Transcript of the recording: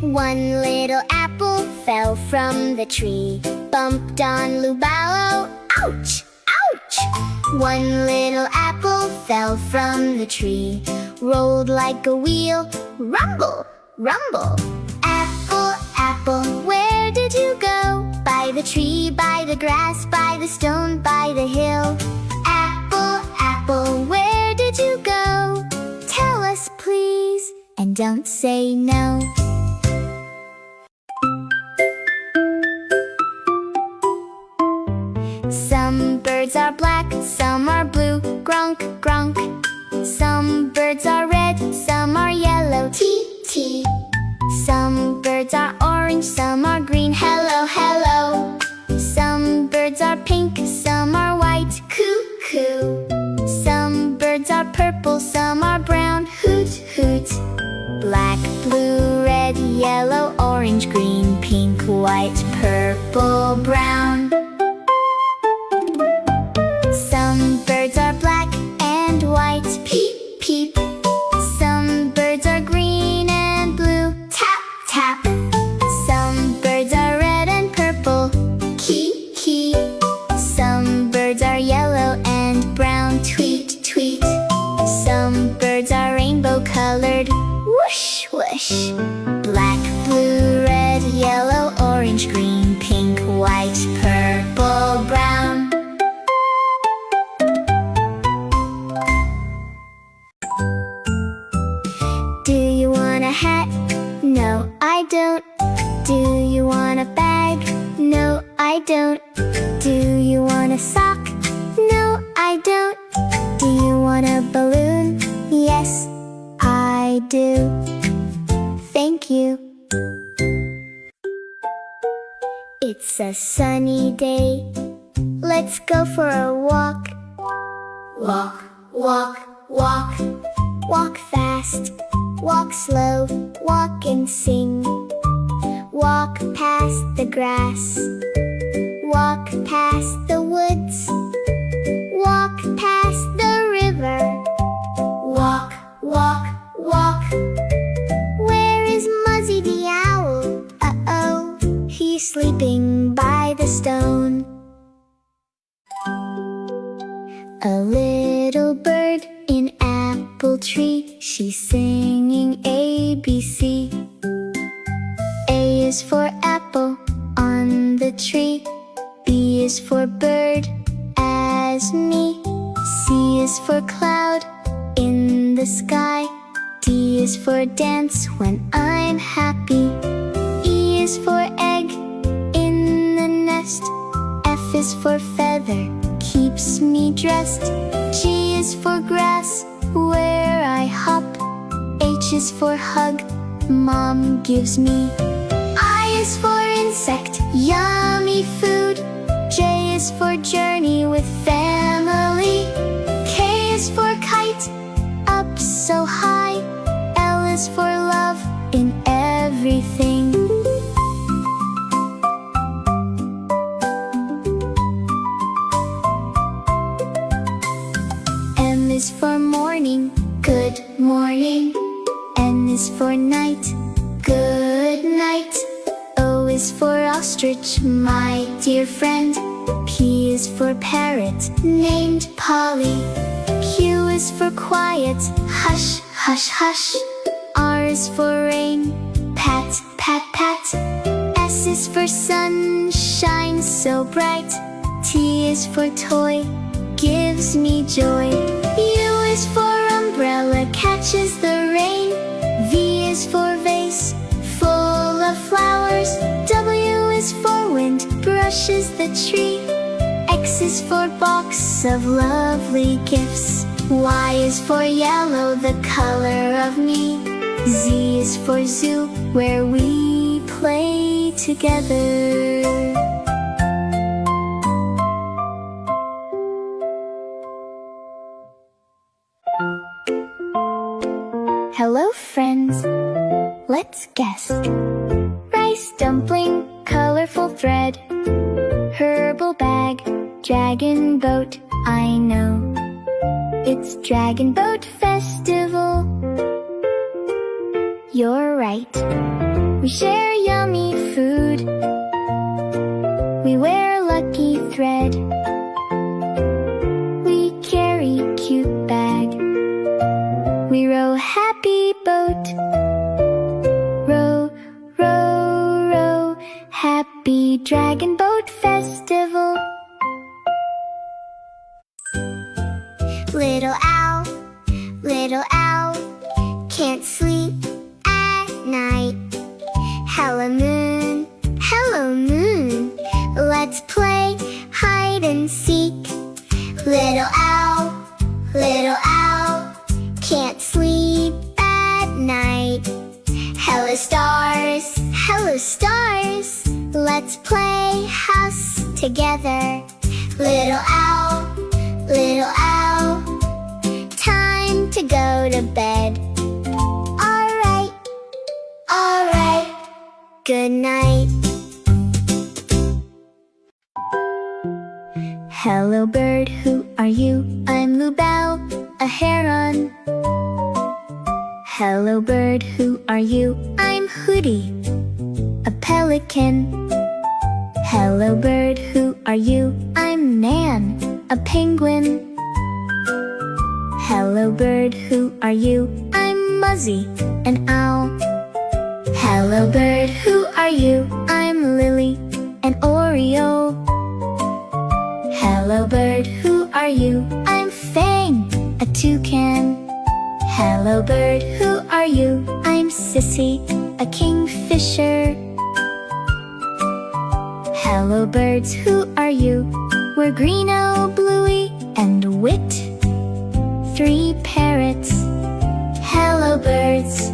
One little apple fell from the tree, bumped on Lubalo, ouch, ouch! One little apple fell from the tree, rolled like a wheel, rumble, rumble. Apple, apple, where did you go? By the tree, by the grass, by the stone, by the hill. Apple, apple, where did you go? Tell us please, and don't say no. Some birds are black, some are blue, gronk, gronk. Some birds are red, some are yellow, tee, tee. Some birds are orange, some are green, hello, hello. Some birds are pink, some are white, coo, coo. Some birds are purple, some are brown, hoot, hoot. Black, blue, red, yellow, orange, green, pink, white, purple, brown. Some birds are black and white, peep, peep. Some birds are green and blue, tap, tap. Some birds are red and purple, kee, kee. Some birds are yellow and brown, tweet, tweet. Some birds are rainbow colored, whoosh, whoosh. Black, blue, red, yellow, orange, green, pink, white, purple, brown. Do you want a hat? No, I don't. Do you want a bag? No, I don't. Do you want a sock? No, I don't. Do you want a balloon? Yes, I do. Thank you. It's a sunny day. Let's go for a walk. Walk, walk, walk. Walk fast, walk slow, walk and sing. Walk past the grass, walk past the woods, walk past the river. Walk, walk, walk. Where is Muzzy the owl? Uh-oh, he's sleeping by the stone. A little bird in apple tree, she's singing ABC. A is for apple on the tree. B is for bird, as me. C is for cloud in the sky. D is for dance when I'm happy. E is for egg in the nest. F is for feather, keeps me dressed. G is for grass, where I hop. H is for hug, Mom gives me. I is for insect, yummy food. J is for journey with family. K is for kite, up so high. L is for love in everything. M is for morning, good morning. N is for night, good night. O is for ostrich, my dear friend. P is for parrot, named Polly. Q is for quiet, hush, hush, hush. R is for rain, pat, pat, pat. S is for sun, shines so bright. T is for toy, gives me joy. U is for umbrella, catches the rain. V is for vase, full of flowers. W is for wind, brushes the tree. X is for box of lovely gifts. Y is for yellow, the color of me. Z is for zoo, where we play together. Hello friends, let's guess. Rice dumpling, colorful thread. Herbal bag, dragon boat, I know. It's Dragon Boat Festival. You're right. We share yummy food. We wear lucky thread. We carry cute bag. We row happy boat. Row, row, row, happy dragon boat festival. Little owl, can't sleep at night. Hello moon, let's play hide and seek. Little owl, can't sleep at night. Hello stars, let's play house together. Little owl, time to go to bed. Alright, good night. Hello bird, who are you? I'm Lubao, a heron. Hello bird, who are you? I'm Hooty, a pelican. Hello bird, who are you? I'm Nan, a penguin. Hello bird, who are you? I'm Muzzy, an owl. Hello bird, who are you? I'm Lily, an Oreo. Hello bird, who are you? I'm Fang, a toucan. Hello bird, who are you? I'm Sissy, a kingfisher. Hello birds, who are you? We're Greeno, Bluey, and Wit, 3 parrots. Hello birds.